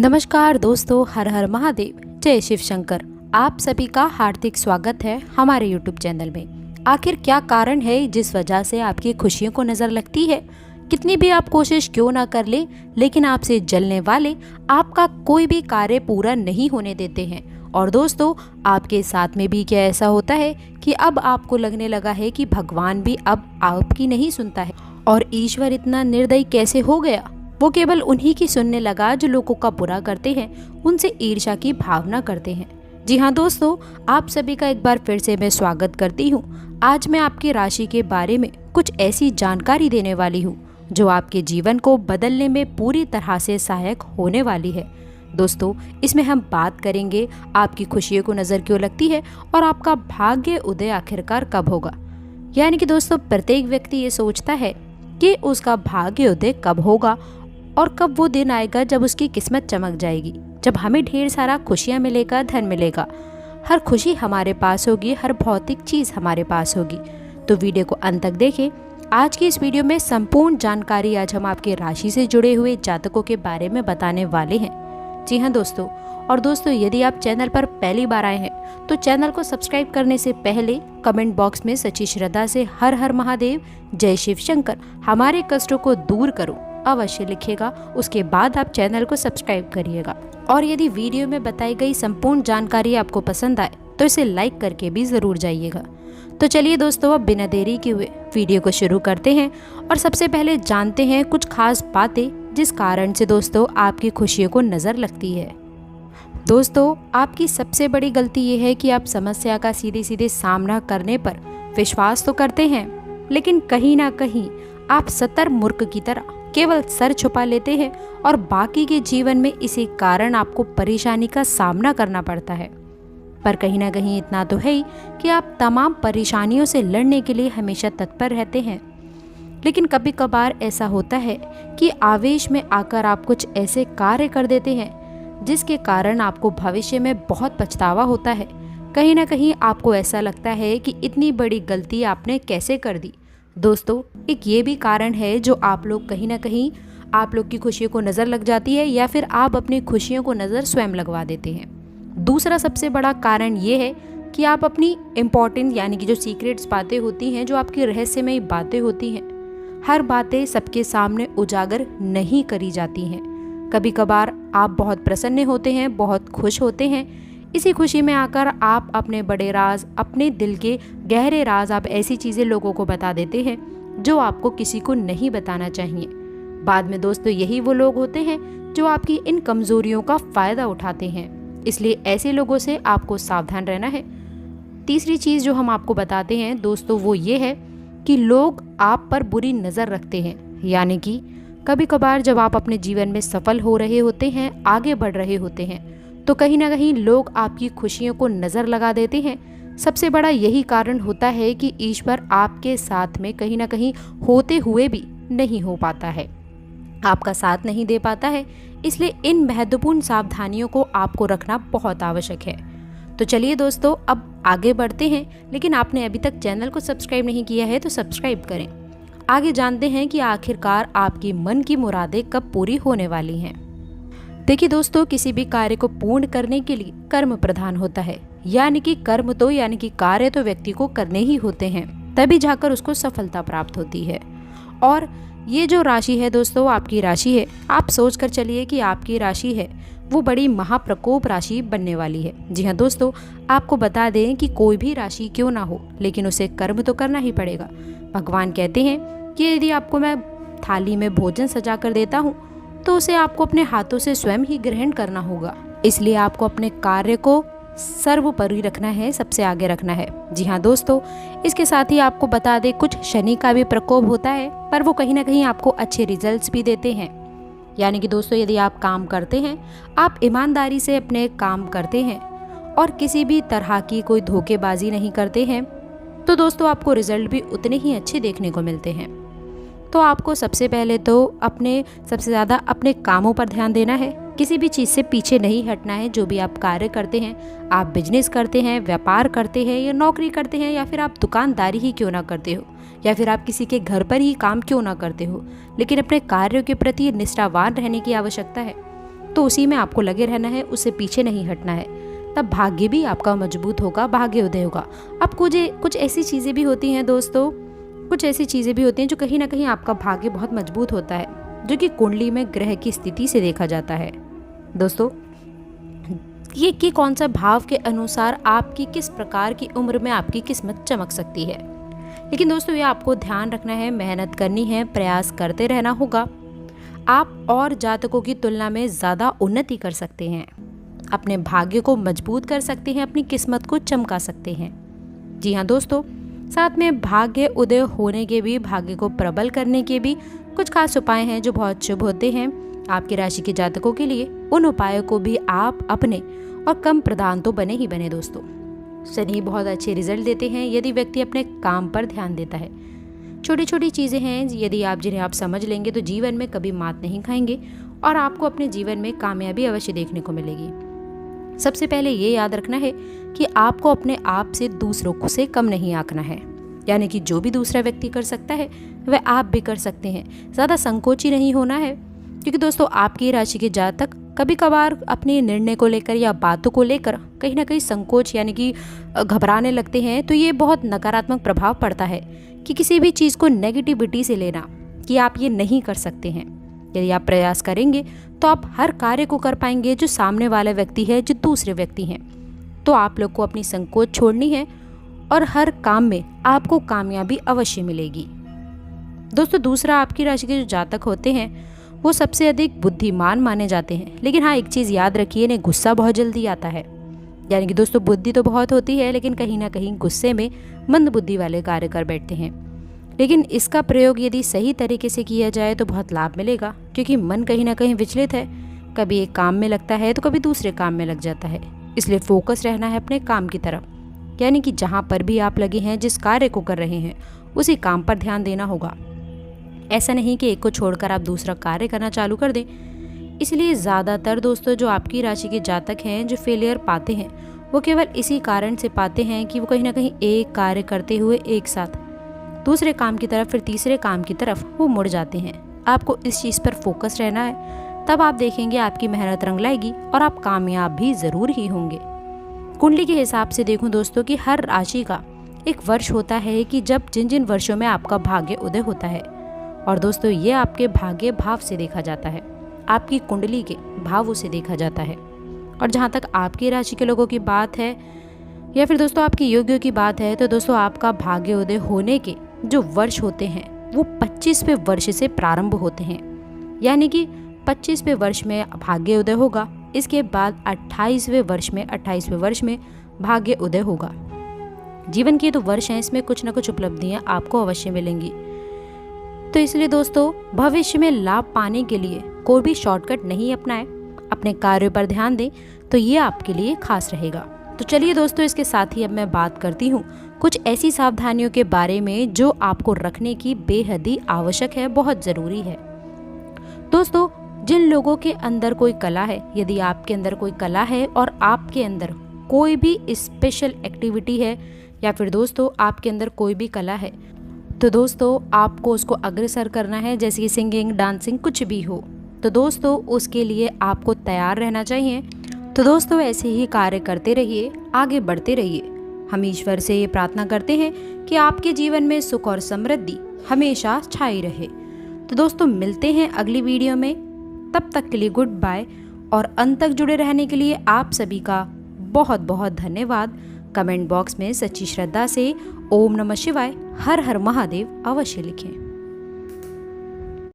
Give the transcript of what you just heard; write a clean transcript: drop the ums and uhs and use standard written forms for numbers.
नमस्कार दोस्तों, हर हर महादेव, जय शिव शंकर। आप सभी का हार्दिक स्वागत है हमारे यूट्यूब चैनल में। आखिर क्या कारण है जिस वजह से आपकी खुशियों को नज़र लगती है? कितनी भी आप कोशिश क्यों ना कर ले, लेकिन आपसे जलने वाले आपका कोई भी कार्य पूरा नहीं होने देते हैं। और दोस्तों, आपके साथ में भी क्या ऐसा होता है कि अब आपको लगने लगा है कि भगवान भी अब आपकी नहीं सुनता है और ईश्वर इतना निर्दयी कैसे हो गया? वो केवल उन्हीं की सुनने लगा जो लोगों का बुरा करते हैं, उनसे ईर्ष्या की भावना करते हैं। जी हाँ दोस्तों, आप सभी का एक बार फिर से मैं स्वागत करती हूँ। आज मैं आपकी राशि के बारे में कुछ ऐसी जानकारी देने वाली हूँ जो आपके जीवन को बदलने में पूरी तरह से सहायक होने वाली है। दोस्तों, इसमें हम बात करेंगे आपकी खुशियों को नज़र क्यों लगती है और आपका भाग्य उदय आखिरकार कब होगा। यानी कि दोस्तों, प्रत्येक व्यक्ति ये सोचता है कि उसका भाग्य उदय कब होगा और कब वो दिन आएगा जब उसकी किस्मत चमक जाएगी, जब हमें ढेर सारा खुशियाँ मिलेगा, धन मिलेगा, हर खुशी हमारे पास होगी, हर भौतिक चीज़ हमारे पास होगी। तो वीडियो को अंत तक देखें। आज की इस वीडियो में संपूर्ण जानकारी आज हम आपके राशि से जुड़े हुए जातकों के बारे में बताने वाले हैं। जी हाँ दोस्तों, और दोस्तों, यदि आप चैनल पर पहली बार आए हैं तो चैनल को सब्सक्राइब करने से पहले कमेंट बॉक्स में सच्ची श्रद्धा से हर हर महादेव, जय शिव शंकर, हमारे कष्टों को दूर करो अवश्य लिखिएगा। उसके बाद आप चैनल को सब्सक्राइब करिएगा। और यदि वीडियो में बताई गई संपूर्ण जानकारी आपको पसंद आए तो इसे लाइक करके भी ज़रूर जाइएगा। तो चलिए दोस्तों, अब बिना देरी किए हुए वीडियो को शुरू करते हैं और सबसे पहले जानते हैं कुछ खास बातें जिस कारण से दोस्तों आपकी खुशियों को नज़र लगती है। दोस्तों, आपकी सबसे बड़ी गलती ये है कि आप समस्या का सीधे सीधे सामना करने पर विश्वास तो करते हैं, लेकिन कहीं ना कहीं आप सतर मूर्ख की तरह केवल सर छुपा लेते हैं और बाकी के जीवन में इसी कारण आपको परेशानी का सामना करना पड़ता है। पर कहीं ना कहीं इतना तो है ही कि आप तमाम परेशानियों से लड़ने के लिए हमेशा तत्पर रहते हैं। लेकिन कभी कभार ऐसा होता है कि आवेश में आकर आप कुछ ऐसे कार्य कर देते हैं जिसके कारण आपको भविष्य में बहुत पछतावा होता है। कहीं ना कहीं आपको ऐसा लगता है कि इतनी बड़ी गलती आपने कैसे कर दी। दोस्तों, एक ये भी कारण है जो आप लोग कहीं ना कहीं आप लोग की खुशियों को नज़र लग जाती है या फिर आप अपनी खुशियों को नज़र स्वयं लगवा देते हैं। दूसरा सबसे बड़ा कारण ये है कि आप अपनी इम्पॉर्टेंट यानी कि जो सीक्रेट्स बातें होती हैं, जो आपकी रहस्यमयी बातें होती हैं, हर बातें सबके सामने उजागर नहीं करी जाती हैं। कभी कभार आप बहुत प्रसन्न होते हैं, बहुत खुश होते हैं, इसी खुशी में आकर आप अपने बड़े राज, अपने दिल के गहरे राज, आप ऐसी चीज़ें लोगों को बता देते हैं जो आपको किसी को नहीं बताना चाहिए। बाद में दोस्तों, यही वो लोग होते हैं जो आपकी इन कमज़ोरियों का फ़ायदा उठाते हैं। इसलिए ऐसे लोगों से आपको सावधान रहना है। तीसरी चीज़ जो हम आपको बताते हैं दोस्तों, वो ये है कि लोग आप पर बुरी नज़र रखते हैं। यानी कि कभी कभार जब आप अपने जीवन में सफल हो रहे होते हैं, आगे बढ़ रहे होते हैं, तो कहीं ना कहीं लोग आपकी खुशियों को नज़र लगा देते हैं। सबसे बड़ा यही कारण होता है कि ईश्वर आपके साथ में कहीं ना कहीं होते हुए भी नहीं हो पाता है, आपका साथ नहीं दे पाता है। इसलिए इन महत्वपूर्ण सावधानियों को आपको रखना बहुत आवश्यक है। तो चलिए दोस्तों, अब आगे बढ़ते हैं। लेकिन आपने अभी तक चैनल को सब्सक्राइब नहीं किया है तो सब्सक्राइब करें। आगे जानते हैं कि आखिरकार आपकी मन की मुरादें कब पूरी होने वाली हैं। देखिए दोस्तों, किसी भी कार्य को पूर्ण करने के लिए कर्म प्रधान होता है। यानी कि कर्म तो यानी कि कार्य तो व्यक्ति को करने ही होते हैं, तभी जाकर उसको सफलता प्राप्त होती है। और ये जो राशि है दोस्तों, आपकी राशि है, आप सोच कर चलिए कि आपकी राशि है वो बड़ी महाप्रकोप राशि बनने वाली है। जी हाँ दोस्तों, आपको बता दें कि कोई भी राशि क्यों ना हो, लेकिन उसे कर्म तो करना ही पड़ेगा। भगवान कहते हैं कि यदि आपको मैं थाली में भोजन सजा कर देता हूँ तो उसे आपको अपने हाथों से स्वयं ही ग्रहण करना होगा। इसलिए आपको अपने कार्य को सर्वोपरि रखना है, सबसे आगे रखना है। जी हाँ दोस्तों, इसके साथ ही आपको बता दें कुछ शनि का भी प्रकोप होता है, पर वो कहीं ना कहीं आपको अच्छे रिजल्ट्स भी देते हैं। यानी कि दोस्तों, यदि आप काम करते हैं, आप ईमानदारी से अपने काम करते हैं और किसी भी तरह की कोई धोखेबाजी नहीं करते हैं, तो दोस्तों आपको रिजल्ट भी उतने ही अच्छे देखने को मिलते हैं। तो आपको सबसे पहले तो सबसे ज़्यादा अपने कामों पर ध्यान देना है। किसी भी चीज़ से पीछे नहीं हटना है। जो भी आप कार्य करते हैं, आप बिजनेस करते हैं, व्यापार करते हैं या नौकरी करते हैं, या फिर आप दुकानदारी ही क्यों ना करते हो, या फिर आप किसी के घर पर ही काम क्यों ना करते हो, लेकिन अपने कार्यों के प्रति निष्ठावान रहने की आवश्यकता है। तो उसी में आपको लगे रहना है, उससे पीछे नहीं हटना है। तब भाग्य भी आपका मजबूत होगा, भाग्य उदय होगा। अब कुछ ऐसी चीज़ें भी होती हैं दोस्तों, कुछ ऐसी चीज़ें भी होती हैं जो कहीं ना कहीं आपका भाग्य बहुत मजबूत होता है, जो कि कुंडली में ग्रह की स्थिति से देखा जाता है दोस्तों। ये कि कौन सा भाव के अनुसार आपकी किस प्रकार की उम्र में आपकी किस्मत चमक सकती है। लेकिन दोस्तों ये आपको ध्यान रखना है, मेहनत करनी है, प्रयास करते रहना होगा। आप और जातकों की तुलना में ज़्यादा उन्नति कर सकते हैं, अपने भाग्य को मजबूत कर सकते हैं, अपनी किस्मत को चमका सकते हैं। जी हाँ दोस्तों, साथ में भाग्य उदय होने के भी, भाग्य को प्रबल करने के भी कुछ खास उपाय हैं जो बहुत शुभ होते हैं आपकी राशि के जातकों के लिए। उन उपायों को भी आप अपने और कम प्रदान तो बने ही बने दोस्तों। शनि बहुत अच्छे रिजल्ट देते हैं यदि व्यक्ति अपने काम पर ध्यान देता है। छोटी छोटी चीज़ें हैं यदि आप जिन्हें आप समझ लेंगे तो जीवन में कभी मात नहीं खाएंगे और आपको अपने जीवन में कामयाबी अवश्य देखने को मिलेगी। सबसे पहले ये याद रखना है कि आपको अपने आप से दूसरों से कम नहीं आंकना है, यानी कि जो भी दूसरा व्यक्ति कर सकता है वह आप भी कर सकते हैं। ज़्यादा संकोची नहीं होना है, क्योंकि दोस्तों आपकी राशि के जातक कभी कभार अपने निर्णय को लेकर या बातों को लेकर कहीं ना कहीं संकोच यानी कि घबराने लगते हैं। तो ये बहुत नकारात्मक प्रभाव पड़ता है कि किसी भी चीज़ को नेगेटिविटी से लेना कि आप ये नहीं कर सकते हैं। यदि आप प्रयास करेंगे तो आप हर कार्य को कर पाएंगे जो सामने वाला व्यक्ति है, जो दूसरे व्यक्ति हैं। तो आप लोग को अपनी संकोच छोड़नी है और हर काम में आपको कामयाबी अवश्य मिलेगी। दोस्तों दूसरा, आपकी राशि के जो जातक होते हैं वो सबसे अधिक बुद्धिमान माने जाते हैं। लेकिन हाँ, एक चीज़ याद रखिए, इन्हें गुस्सा बहुत जल्दी आता है। यानी कि दोस्तों बुद्धि तो बहुत होती है लेकिन कहीं ना कहीं गुस्से में मंद बुद्धि वाले कार्य कर बैठते हैं। लेकिन इसका प्रयोग यदि सही तरीके से किया जाए तो बहुत लाभ मिलेगा, क्योंकि मन कहीं ना कहीं विचलित है, कभी एक काम में लगता है तो कभी दूसरे काम में लग जाता है। इसलिए फोकस रहना है अपने काम की तरफ, यानी कि जहाँ पर भी आप लगे हैं, जिस कार्य को कर रहे हैं उसी काम पर ध्यान देना होगा। ऐसा नहीं कि एक को छोड़कर आप दूसरा कार्य करना चालू कर दें। इसलिए ज़्यादातर दोस्तों जो आपकी राशि के जातक हैं जो फेलियर पाते हैं वो केवल इसी कारण से पाते हैं कि वो कहीं ना कहीं एक कार्य करते हुए एक साथ दूसरे काम की तरफ फिर तीसरे काम की तरफ वो मुड़ जाते हैं। आपको इस चीज़ पर फोकस रहना है, तब आप देखेंगे आपकी मेहनत रंग लाएगी और आप कामयाब भी ज़रूर ही होंगे। कुंडली के हिसाब से देखूं दोस्तों कि हर राशि का एक वर्ष होता है कि जब जिन जिन वर्षों में आपका भाग्य उदय होता है। और दोस्तों ये आपके भाग्य भाव से देखा जाता है, आपकी कुंडली के भावों से देखा जाता है। और जहाँ तक आपकी राशि के लोगों की बात है या फिर दोस्तों आपकी योग्यों की बात है, तो दोस्तों आपका भाग्य उदय होने के जो वर्ष होते हैं वो 25वें वर्ष से प्रारंभ होते हैं। यानी कि 25वें वर्ष में भाग्य उदय होगा, इसके बाद 28वें वर्ष में भाग्य उदय होगा। जीवन के तो वर्ष हैं, इसमें कुछ ना कुछ उपलब्धियां आपको अवश्य मिलेंगी। तो इसलिए दोस्तों भविष्य में लाभ पाने के लिए कोई भी शॉर्टकट नहीं अपनाएं, अपने कार्यों पर ध्यान दें, तो ये आपके लिए खास रहेगा। तो चलिए दोस्तों, इसके साथ ही अब मैं बात करती हूँ कुछ ऐसी सावधानियों के बारे में जो आपको रखने की बेहद ही आवश्यक है, बहुत ज़रूरी है। दोस्तों जिन लोगों के अंदर कोई कला है, यदि आपके अंदर कोई कला है और आपके अंदर कोई भी स्पेशल एक्टिविटी है या फिर दोस्तों आपके अंदर कोई भी कला है, तो दोस्तों आपको उसको अग्रसर करना है, जैसे कि सिंगिंग, डांसिंग, कुछ भी हो। तो दोस्तों उसके लिए आपको तैयार रहना चाहिए। तो दोस्तों ऐसे ही कार्य करते रहिए, आगे बढ़ते रहिए। हम ईश्वर से ये प्रार्थना करते हैं कि आपके जीवन में सुख और समृद्धि हमेशा छाई रहे। तो दोस्तों मिलते हैं अगली वीडियो में, तब तक के लिए गुड बाय। और अंत तक जुड़े रहने के लिए आप सभी का बहुत बहुत धन्यवाद। कमेंट बॉक्स में सच्ची श्रद्धा से ओम नमः शिवाय, हर हर महादेव अवश्य लिखें।